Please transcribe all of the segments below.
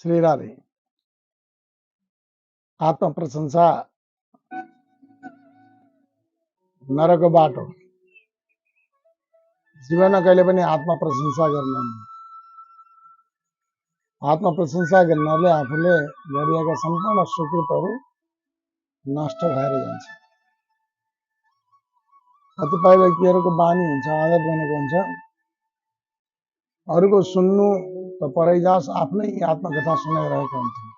श्री राधे। आत्म प्रशंसा नरको बाटो। जीवनमा कहिले पनि आत्म प्रशंसा गर्नु। आत्म प्रशंसा गर्नाले आफूले गरिएका सम्पूर्ण सुकृतहरू नष्ट भएर जान्छ। कतिपय व्यक्तिहरूको बानी हुन्छ, आदत बनेको हुन्छ, अरूको सुन्नु त परै जास आफ्नै आत्मकथा सुनाइरहेका हुन्छन्।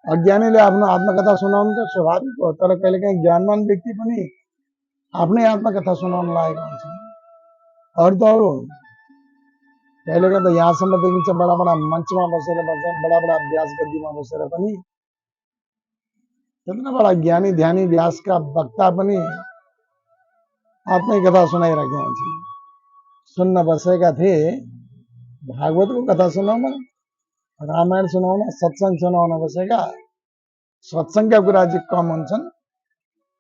अज्ञानीले आफ्नो आत्मकथा सुनाउनु त स्वाभाविक हो, तर कहिलेकाहीँ ज्ञानवान व्यक्ति पनि आफ्नै आत्मकथा सुनाउन लागेका हुन्छन्। अरू त अरू कहिलेकाहीँ त यहाँसम्म देखिन्छ, बडा बडा मञ्चमा बसेर भन्छन्, बडा बडा व्यास गद्दीमा बसेर पनि त्यत्रो बडा ज्ञानी ध्यानी व्यासका वक्ता पनि आफ्नै कथा सुनाइरहेका हुन्छन्। सुन्न बसेका थिए भागवतको कथा सुनाउन, रामायण सुनाउन, सत्सङ्ग सुनाउन बसेका सत्सङ्गका कुरा चाहिँ कम हुन्छन्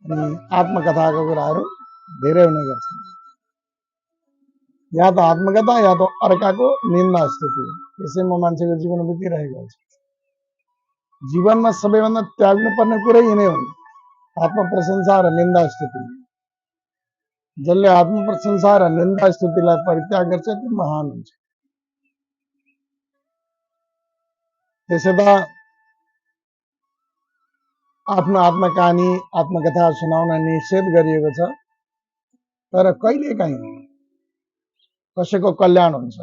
अनि आत्मकथाका कुराहरू धेरै हुने गर्छन्। या त आत्मकथा या त अर्काको निन्दा स्तुति, त्यसैमा मान्छेको जीवन बितिरहेको हुन्छ। जीवनमा सबैभन्दा त्याग्नुपर्ने कुरै यिनै हुन्, आत्म प्रशंसा र निन्दा स्तुति। जसले आत्म प्रशंसा र निन्दा स्तुतिलाई परित्याग गर्छ त्यो महान हुन्छ। त्यसै त आफ्नो आत्मकहानी आत्मकथा सुनाउन निषेध गरिएको छ, तर कहिलेकाहीँ कसैको कल्याण हुन्छ,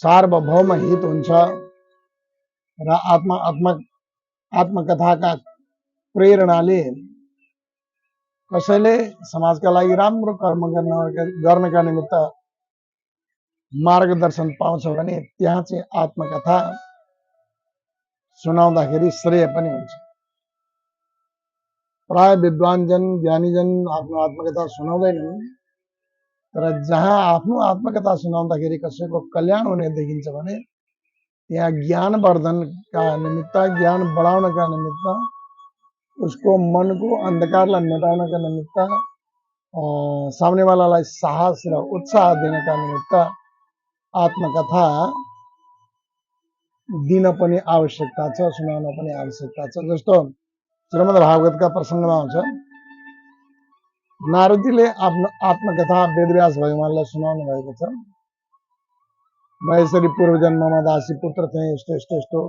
सार्वभौम हित हुन्छ र आत्मकथाका प्रेरणाले कसैले समाजका लागि राम्रो कर्म गर्नका निमित्त मार्गदर्शन पाउँछ भने त्यहाँ चाहिँ आत्मकथा सुनाउँदाखेरि श्रेय पनि हुन्छ। प्राय विद्वानजन ज्ञानीजन आफ्नो आत्मकथा सुनाउँदैनन्, तर जहाँ आफ्नो आत्मकथा सुनाउँदाखेरि कसैको कल्याण हुने देखिन्छ भने त्यहाँ ज्ञानवर्धनका निमित्त, ज्ञान बढाउनका निमित्त, उसको मनको अन्धकारलाई मेटाउनका निमित्त, सामनेवालालाई साहस र उत्साह दिनका निमित्त आत्मकथा दिन पनि आवश्यकता छ, सुनाउन पनि आवश्यकता छ। जस्तो श्रीमद् भागवतका प्रसङ्गमा हुन्छ, नारदजीले आफ्नो आत्मकथा वेदव्यास भगवानलाई सुनाउनु भएको छ। म यसरी पूर्व जन्ममा दासी पुत्र थिएँ, यस्तो यस्तो यस्तो,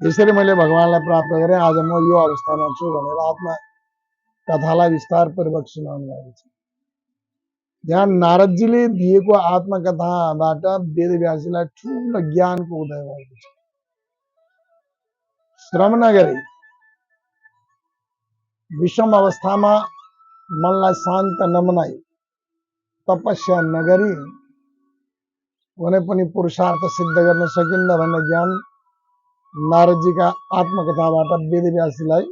यसरी मैले भगवानलाई प्राप्त गरेँ, आज म यो अवस्थामा छु भनेर आत्मकथालाई विस्तारपूर्वक सुनाउनु भएको छ। यहाँ नारदजीले दिएको आत्मकथाबाट वेदव्यासजीलाई ठुलो ज्ञानको उदय भएको छ। श्रम नगरी विषम अवस्थामा मनलाई शान्त नबनाई, तपस्या नगरी कुनै पनि पुरुषार्थ सिद्ध गर्न सकिन्न भन्ने ज्ञान नारदजीका आत्मकथाबाट वेदव्यासजीलाई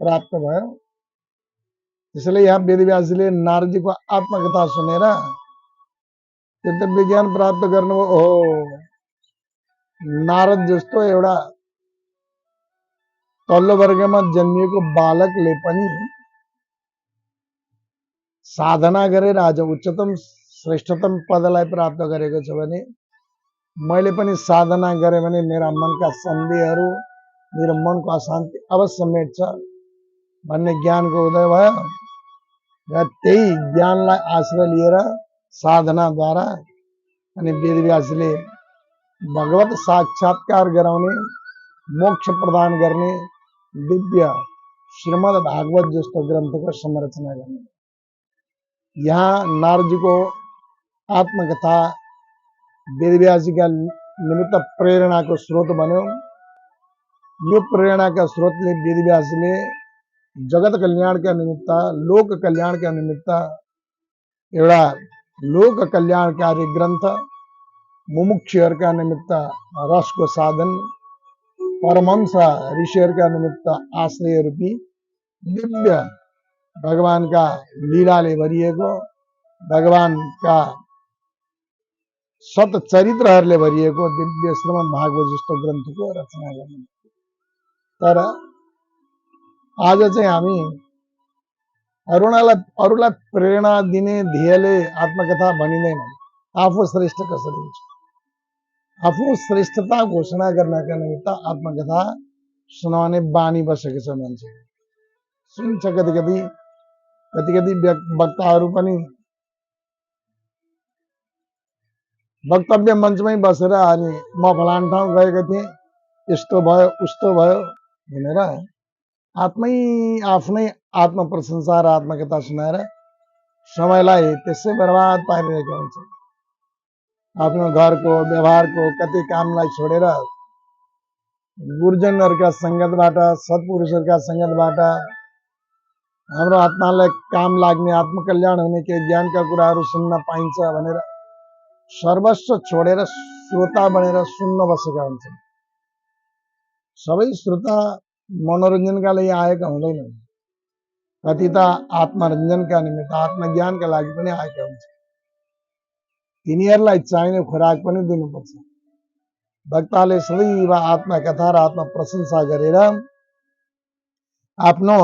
प्राप्त भयो। त्यसैले यहाँ वेदव्यासजीले नारदजीको आत्मकथा सुनेर त्यति विज्ञान प्राप्त गर्नुभयो। ओहो, नारद जस्तो एउटा तल्लो वर्गमा जन्मिएको बालकले पनि साधना गरेर आज उच्चतम श्रेष्ठतम पदलाई प्राप्त गरेको छ भने मैले पनि साधना गरेँ भने मेरा मनका सन्देहहरू, मेरो मनको अशान्ति अवश्य मेट्छ भन्ने ज्ञानको उदय भयो र त्यही ज्ञानलाई आश्रय लिएर साधनाद्वारा अनि वेदव्यासले भगवत साक्षात्कार गराउने, मोक्ष प्रदान गर्ने दिव्य श्रीमद् भागवत जस्तो ग्रन्थको संरचना गर्ने। यहाँ नारदजीको आत्मकथा वेदव्यासजीका निमित्त प्रेरणाको स्रोत बन्यो। यो प्रेरणाका स्रोतले वेदव्यासजीले जगत कल्याणका निमित्त, लोक कल्याणका निमित्त एउटा लोक कल्याणकारी ग्रन्थ, मुमुक्षुहरूका निमित्त रसको साधन, परमहंस ऋषिहरूका निमित्त आश्रय रूपी दिव्य भगवानका लीलाले भरिएको, भगवानका सत चरित्रहरूले भरिएको दिव्य श्रीमद् भागवत जस्तो ग्रन्थको रचना गर्ने। तर आज चाहिँ हामी अरूलाई प्रेरणा दिने ध्येयले आत्मकथा भनिँदैन, आफू श्रेष्ठ कसरी हुन्छ। आफू श्रेष्ठता घोषणा गर्नका निमित्त आत्मकथा सुनाउने बानी बसेको छ मान्छे। सुन्छ कति कति वक्ताहरू पनि वक्तव्य मञ्चमै बसेर अनि म फलान ठाउँ गएको थिएँ, यस्तो भयो उस्तो भयो भनेर आफ्नै आत्म प्रशंसा र आत्मकथा सुनाएर समयलाई त्यसै बर्बाद पारिरहेको हुन्छ। आफ्नो घरको व्यवहारको कति कामलाई छोडेर गुरुजनहरूका सङ्गतबाट, सत्पुरुषहरूका सङ्गतबाट हाम्रो आत्मालाई काम लाग्ने, आत्मकल्याण हुने केही ज्ञानका कुराहरू सुन्न पाइन्छ भनेर सर्वस्व छोडेर श्रोता बनेर सुन्न बसेका हुन्छन्। सबै श्रोता मनोरञ्जनका लागि आएका हुँदैनन्, कति त आत्मरञ्जनका निमित्त आत्मज्ञानका लागि पनि आएका हुन्छन्। तिनीहरूलाई चाहिने खुराक पनि दिनुपर्छ। वक्ताले सदैव आत्मकथा र आत्म प्रशंसा गरेर आफ्नो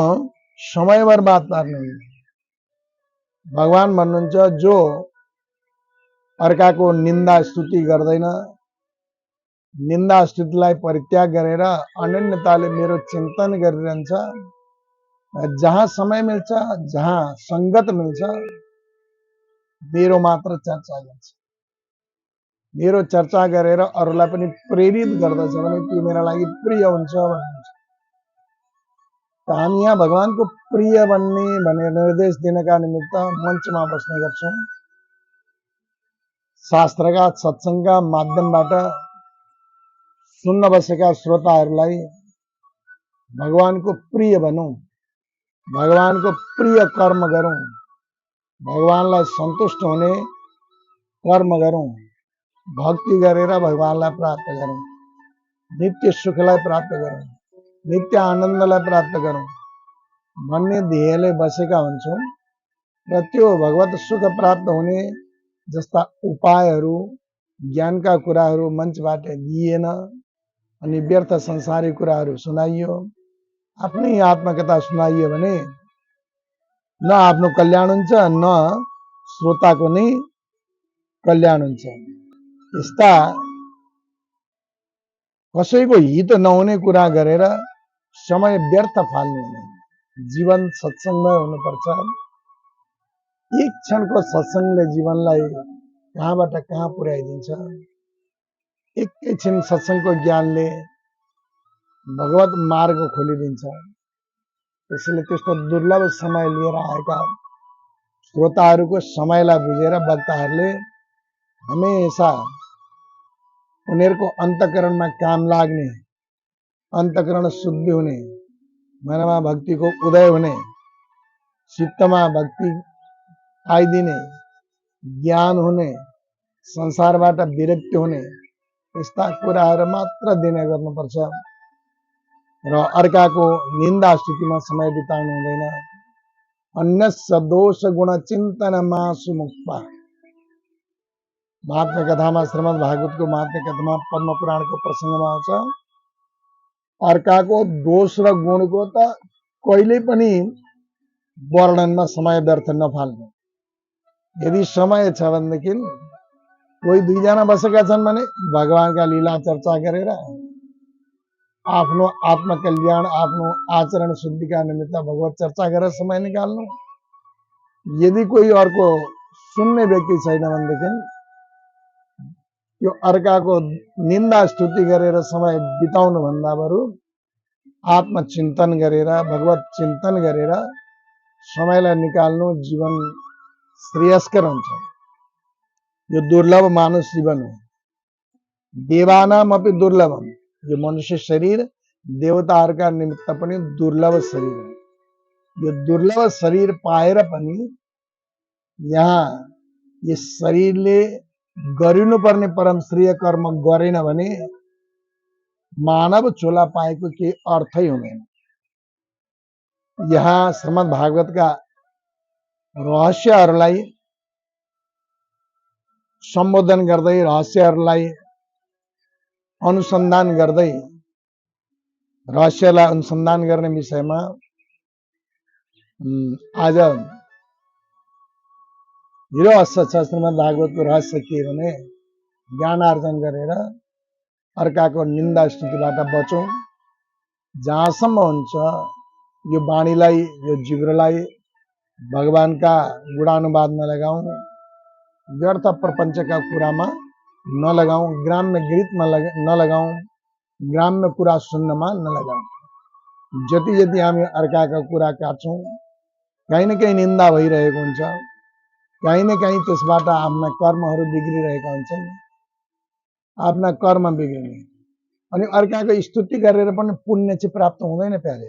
समय बर्बाद पार्नु। भगवान भन्नुहुन्छ जो अर्काको निन्दा स्तुति गर्दैन, निन्दा स्तुतिलाई परित्याग गरेर अनन्यताले मेरो चिन्तन गरिरहन्छ, जहाँ समय मिल्छ, जहाँ संगत मिल्छ मेरो मात्र चर्चा गर्छ, मेरो चर्चा गरेर अरूलाई पनि प्रेरित गर्दछ भने त्यो मेरा लागि प्रिय हुन्छ भन्नुहुन्छ। हामी यहाँ भगवानको प्रिय बन्ने भनेर निर्देश दिनका निमित्त मञ्चमा बस्ने गर्छौँ। शास्त्रका सत्सङ्गका माध्यमबाट सुन्न बसेका श्रोताहरूलाई भगवानको प्रिय बनौँ, भगवानको प्रिय कर्म गरौँ, भगवानलाई सन्तुष्ट हुने कर्म गरौँ, भक्ति गरेर भगवानलाई प्राप्त गरौँ, नित्य सुखलाई प्राप्त गरौँ, नित्य आनन्दलाई प्राप्त गरौँ भन्ने ध्येयले बसेका हुन्छौँ। र त्यो भगवत सुख प्राप्त हुने जस्ता उपायहरू, ज्ञानका कुराहरू मञ्चबाट दिएन अनि व्यर्थ संसारी कुराहरू सुनाइयो, आफ्नै आत्मकथा सुनाइयो भने न आफ्नो कल्याण हुन्छ न श्रोताको नै कल्याण हुन्छ। यस्ता कसैको हित नहुने कुरा गरेर समय व्यर्थ फाल्नु हुँदैन। जीवन सत्सङ्गमै हुनुपर्छ। एक क्षणको सत्सङ्गले जीवनलाई कहाँबाट कहाँ पुर्याइदिन्छ। एकैछिन सत्सङ्गको ज्ञानले भगवत मार्ग खोलिदिन्छ। त्यसैले त्यस्तो दुर्लभ समय लिएर आएका श्रोताहरूको समयलाई बुझेर वक्ताहरूले हमेशा उनीहरूको अन्तःकरणमा काम लाग्ने, अन्तःकरण शुद्धि हुने, मनमा भक्तिको उदय हुने, चित्तमा भक्ति आइदिने, ज्ञान हुने, संसारबाट विरक्ति हुने यस्ता कुराहरू मात्र दिने गर्नुपर्छ र अर्काको निन्दा स्तुतिमा समय बिताउनु हुँदैन। अन्यस्य दोष गुण चिन्तनमा सुमुक्ता। महात्म्य कथामा, श्रीमद् भागवतको महात्म्य कथामा, पद्म पुराणको प्रसङ्गमा आउँछ, अर्काको दोष र गुणको त कहिले पनि वर्णनमा समय व्यर्थ नफाल्नु। यदि समय छ भनेदेखि कोही दुईजना बसेका छन् भने भगवानका लीला चर्चा गरेर आफ्नो आत्मकल्याण, आफ्नो आचरण शुद्धिका निमित्त भगवत चर्चा गरेर समय निकाल्नु। यदि कोही अर्को सुन्ने व्यक्ति छैन भनेदेखि यो अर्काको निन्दा स्तुति गरेर समय बिताउनु भन्दा बरु आत्मचिन्तन गरेर, भगवत चिन्तन गरेर समयलाई निकाल्नु जीवन श्रेयस्कर हुन्छ। यो दुर्लभ मानुष जीवन हो। देवानाम अपि दुर्लभम। यो मनुष्य शरीर देवताहरूका निमित्त पनि दुर्लभ शरीर हो। यो दुर्लभ शरीर पाएर पनि यहाँ यस शरीरले गरिनुपर्ने परम श्रेय कर्म गरेन भने मानव चोला पाएको केही अर्थै हुँदैन। यहाँ श्रीमद् भागवतका रहस्यहरूलाई सम्बोधन गर्दै, रहस्यहरूलाई अनुसन्धान गर्दै, रहस्यलाई अनुसन्धान गर्ने विषयमा आज रहस्य छ। श्रीमद् भागवतको रहस्य के भने ज्ञान आर्जन गरेर अर्काको निन्दा स्तुतिबाट बचौँ। जहाँसम्म हुन्छ यो वाणीलाई, यो जिब्रोलाई भगवानका गुणानुवादमा लगाऊँ, व्यर्थ प्रपञ्चका कुरामा नलगाऊँ, ग्राम्य गीतमा नलगाऊँ, ग्राम्य कुरा सुन्नमा नलगाऊँ। जति जति हामी अर्काका कुरा काट्छौँ, कहीँ न कहीँ निन्दा भइरहेको हुन्छ, कहीँ न कहीँ त्यसबाट आफ्ना कर्महरू बिग्रिरहेका हुन्छन्, आफ्ना कर्म बिग्रिने। अनि अर्काको स्तुति गरेर पनि पुण्य चाहिँ प्राप्त हुँदैन प्यारे।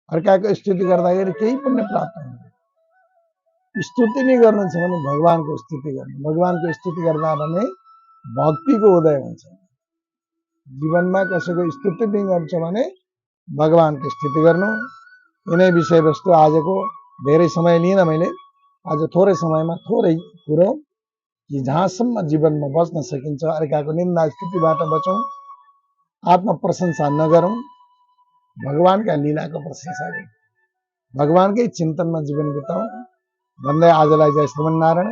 अर्काको स्तुति गर्दाखेरि केही पुण्य प्राप्त हुँदैन। स्तुति नै गर्नु छ भने भगवानको स्तुति गर्नु। भगवानको स्तुति गर्दा भने भक्तिको उदय हुन्छ। जीवनमा कसैको स्तुति नै गर्छ भने भगवानको स्तुति गर्नु। यिनै विषयवस्तु आजको धेरै समय लिन मैले। आज थोरै समयमा थोरै कुरो कि जहाँसम्म जीवनमा बच्न सकिन्छ अर्काको निन्दा स्तुतिबाट बचौँ, आत्म प्रशंसा नगरौँ, भगवानका लीलाको प्रशंसा गरौँ, भगवानकै चिन्तनमा जीवन बिताउँ भन्दै आजलाई जय श्रीमन्नारायण।